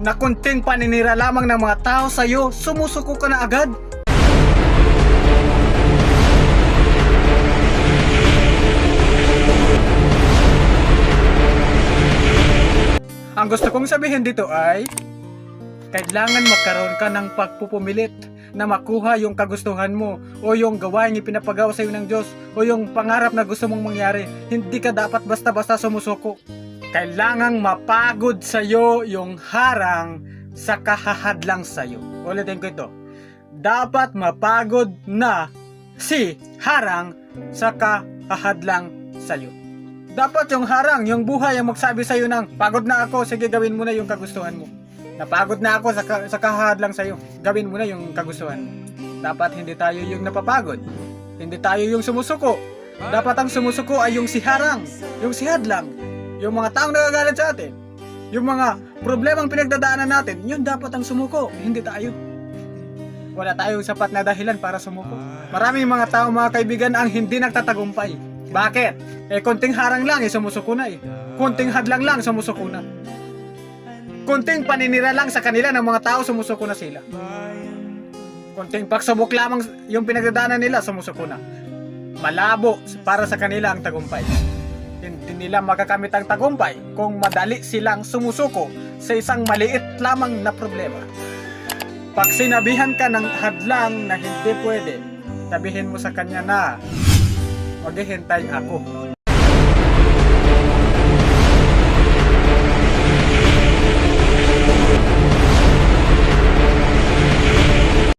na kunting paninira lamang ng mga tao sa'yo, sumusuko ka na agad. Ang gusto kong sabihin dito ay, kailangan magkaroon ka ng pagpupumilit na makuha yung kagustuhan mo o yung gawain ipinapagawa sa iyo ng Diyos o yung pangarap na gusto mong mangyari. Hindi ka dapat basta-basta sumusuko. Kailangang mapagod sa iyo yung harang sa kahahadlang sa iyo. Ulitin ko ito. Dapat mapagod na si harang sa kahahadlang sa iyo. Dapat yung harang, yung buhay ang magsabi sa iyo ng pagod na ako, sige gawin mo na yung kagustuhan mo. Napagod na ako sa kahahadlang sa iyo, gawin mo na yung kagustuhan mo. Dapat hindi tayo yung napapagod. Hindi tayo yung sumusuko. Dapat ang sumusuko ay yung si harang, yung si hadlang. Yung mga taong nagagalit sa atin, yung mga problemang pinagdadaanan natin, yun dapat ang sumuko, hindi tayo. Wala tayong sapat na dahilan para sumuko. Maraming mga tao, mga kaibigan, ang hindi nagtatagumpay. Bakit? Konting harang lang, sumusuko na . Konting hadlang lang, sumusuko na. Konting paninira lang sa kanila ng mga tao, sumusuko na sila. Konting pagsubok lamang yung pinagdadaanan nila, sumusuko na. Malabo para sa kanila ang tagumpay. Hindi nila makakamit ang tagumpay kung madali silang sumusuko sa isang maliit lamang na problema. Pag sinabihan ka ng hadlang na hindi pwede, sabihin mo sa kanya na maghihintay ako.